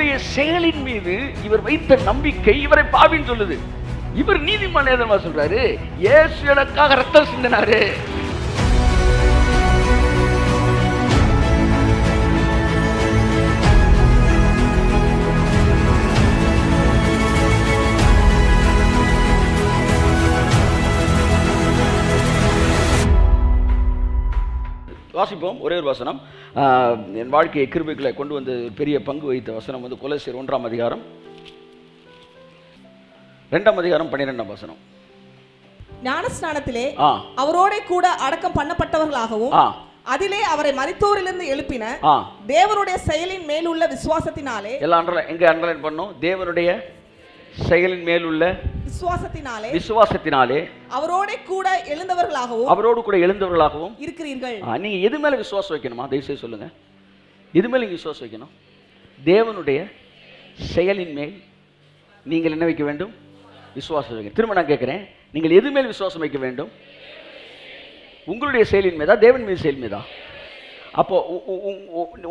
இவருடைய செயலின் மீது இவர் வைத்த நம்பிக்கை இவரை பாவின்னு சொல்லுது. இவர் நீதிமான் எதமா சொல்றாரு? இயேசு எனக்காக ரத்தம் சிந்தினாரு. வாசிப்போம். ஒரே ஒரு வசனம், என் வாழ்க்கையை கிருபைகளை கொண்டு வந்து பெரிய பங்கு வகித்த வசனம் வந்து கொலோசியர் 1ஆம் அதிகாரம் 2ஆம் அதிகாரம் 12ஆம் வசனம். ஞானஸ்நானத்திலே அவரோட கூட அடக்கம் பண்ணப்பட்டவர்களாகவும் அதிலே அவரை மரித்தோரிலிருந்து எழுப்பின தேவனுடைய செயலின் மேலுள்ள விசுவாசத்தினாலே, எல்லாம் எங்க அண்டர்லைன் பண்ணோம், தேவனுடைய செயலின் மேலுள்ள விசுவாசத்தினாலே அவரோடு கூட எழுந்தவர்களாகவும் இருக்கிறீர்கள். நீங்க எது மேல விசுவாசம் வைக்கணுமா? தயவுசெய்து சொல்லுங்க, எது மேல நீங்க விசுவாசம் வைக்கணும்? தேவனுடைய செயலின் மேல் நீங்கள் என்ன வைக்க வேண்டும்? விசுவாசம் வைக்க. திரும்ப நான் கேட்கிறேன், நீங்கள் எது மேல் விசுவாசம் வைக்க வேண்டும்? உங்களுடைய செயலின் மீதா, தேவன் மீது செயல் மீதா? அப்போ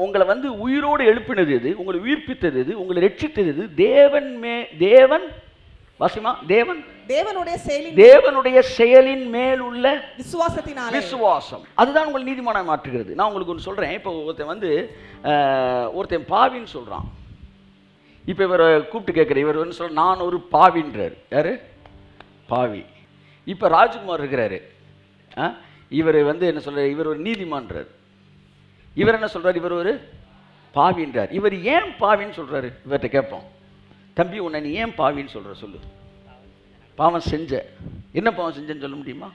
உங்களை வந்து உயிரோடு எழுப்பினது எது? உங்களை உயிர்ப்பித்தது எது? உங்களை ரட்சித்தது எது? தேவன் வாசிமா, தேவனுடைய செயலின் மேல் உள்ள விசுவாசம். அதுதான் உங்கள் நீதிமானாய் மாற்றுகிறது. நான் உங்களுக்கு ஒன்று சொல்றேன். இப்போ ஒருத்தன் பாவின்னு சொல்றான். இப்போ இவரை கூப்பிட்டு கேட்குற, இவர் வந்து சொல்ற, நான் ஒரு பாவின்றார். யாரு? பாவி. இப்போ ராஜ்குமார் இருக்கிறாரு, இவர் வந்து என்ன சொல்ற, இவர் ஒரு நீதிமான்றார். இவர் என்ன சொல்றாரு? இவர் ஒரு பாவின்றார். இவர் ஏன் பாவின்னு சொல்றாரு? இவர்கிட்ட கேட்போம், தம்பி உன்னை நீ ஏன் பாவின்னு சொல்ற? சொல்லு. பாவம் செஞ்ச. என்ன பாவம் செஞ்சேன்னு சொல்ல முடியுமா?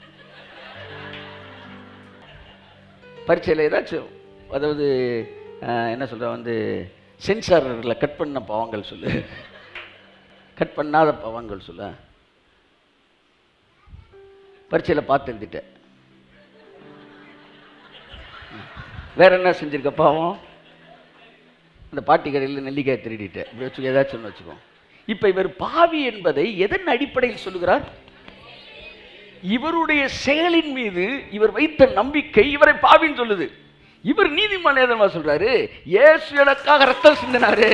பரீட்சையில் ஏதாச்சும், அதாவது என்ன சொல்ற, வந்து சென்சாரில் கட் பண்ண பாவங்கள் சொல்லு, கட் பண்ணாத பாவங்கள் சொல்ல. பரீட்சையில் பார்த்து எழுதிட்டேன். வேற என்ன செஞ்சிருக்க பாவம்? அந்த பாட்டி கடையில் நெல்லிக்காய் திருடிட்டேன். இப்படி வச்சு ஏதாச்சும் ஒன்று வச்சுக்கோ. இப்போ இவர் பாவி என்பதை எதன் அடிப்படையில் சொல்லுகிறார்? இவருடைய செயலின் மீது இவர் வைத்த நம்பிக்கை இவரை பாவின்னு சொல்லுது. இவர் நீதிமான் எதமா சொல்றாரு? இயேசு எனக்காக ரத்தம் சிந்தினாரு.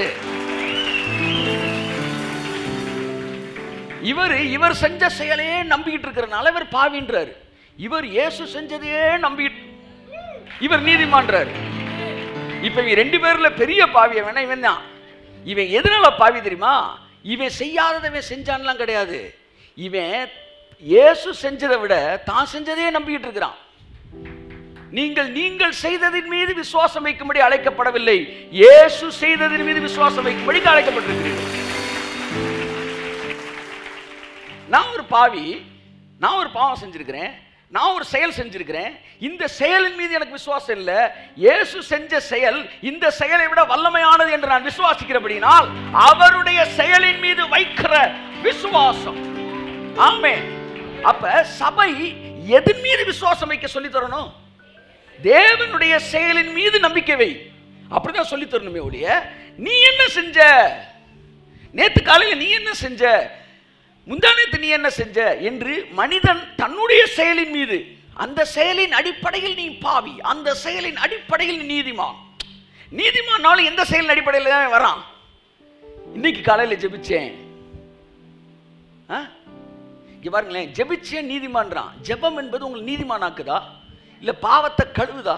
இவர் செஞ்ச செயலையே நம்பிக்கிட்டு இருக்கிறனால இவர் பாவின்றாரு. இவர் இயேசு செஞ்சதையே நம்பிக்கிட்டு இவர் நீதிமான்றார். இப்ப இவன் ரெண்டு பேர்ல பெரிய பாவிய வேணா இவன் தான். இவன் எதனால பாவி தெரியுமா? இவன் செய்யாதவன் செஞ்சான்லாம் கிடையாது. இவன் இயேசு செஞ்சதை விட தான் செஞ்சதே நம்பிக்கிட்டு இருக்கிறான். நீங்கள் செய்ததின் மீது விசுவாசம் வைக்கும்படி அழைக்கப்படவில்லை, இயேசு செய்ததின் மீது விசுவாசம் வைக்கும்படி அழைக்கப்பட்டிருக்கிறீர்கள். நான் ஒரு பாவி, நான் ஒரு பாவம் செஞ்சிருக்கிறேன், நான் ஒரு செயல் செஞ்சிருக்கிறேன். இந்த செயலின் மீது எனக்கு விசுவாசம் இல்லை. இயேசு செஞ்ச செயல் இந்த செயலை விட வல்லமையானது என்று நான் விசுவாசிக்கிறபடினால் அவருடைய செயலின் மீது வைக்கிற விசுவாசம். ஆமென். அப்ப சபை எதன் மீது விசுவாசம் வைக்க சொல்லி தரணும்? தேவனுடைய செயலின் மீது நம்பிக்கை வை. அப்படிதான் சொல்லி தரணுமே ஒழிய நீ என்ன செஞ்ச, நேத்து காலையில் நீ என்ன செஞ்ச, முந்தானத்து நீ என்ன செஞ்ச என்று மனிதன் தன்னுடைய செயலின் மீது, அந்த செயலின் அடிப்படையில் நீ பாவி, அந்த செயலின் அடிப்படையில் நீ நீதிமான். நீதிமானாலும் எந்த செயலின் அடிப்படையில் தான் வரான்? இன்னைக்கு காலையில் ஜெபிச்சேன், பாருங்களேன், ஜெபிச்சேன் நீதிமான்றான். ஜெபம் என்பது உங்களுக்கு நீதிமானாக்குதா இல்ல பாவத்தை கழுவுதா?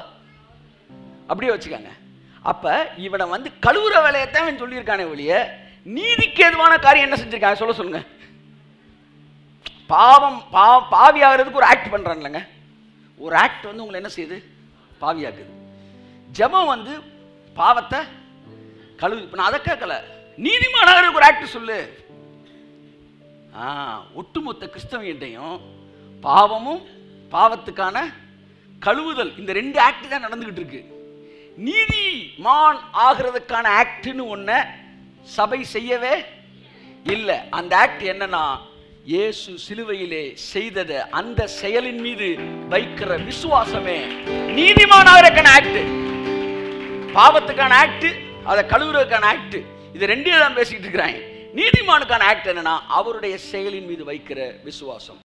அப்படியே வச்சுக்காங்க. அப்ப இவனை வந்து கழுவுற வேலையத்தான் சொல்லியிருக்கானே ஒழிய நீதிக்கு எதுவான காரியம் என்ன செஞ்சிருக்காங்க சொல்ல சொல்லுங்க. பாவி ஆகிறதுக்கு ஒரு ஆக்ட் பண்றான் இல்லைங்க, ஒரு ஆக்ட் வந்து உங்களை என்ன செய்யுது? பாவியாக்குது. ஜெபம் வந்து பாவத்தை கழுவு. இப்ப நான் அதை கேட்கல, நீதிமான ஆகிறதுக்கு ஒரு ஆக்ட் சொல்லு. ஒட்டுமொத்த கிறிஸ்தவத்தையும் பாவமும் பாவத்துக்கான கழுவுதல், இந்த ரெண்டு ஆக்ட் தான் நடந்துகிட்டு இருக்கு. நீதிமான் ஆகிறதுக்கான ஆக்ட்னு ஒன்ன சபை செய்யவே இல்லை. அந்த ஆக்ட் என்னன்னா, இயேசு சிலுவையிலே செய்தத அந்த செயலின் மீது வைக்கிற விசுவாசமே நீதிமானாகிறதுக்கான ஆக்ட். பாவத்துக்கான ஆக்ட், அதை கழுவுறதுக்கான ஆக்ட், இது ரெண்டே தான் பேசிட்டு இருக்கிறாங்க. நீதிமானுக்கான ஆக்ட் என்னன்னா அவருடைய செயலின் மீது வைக்கிற விசுவாசம்.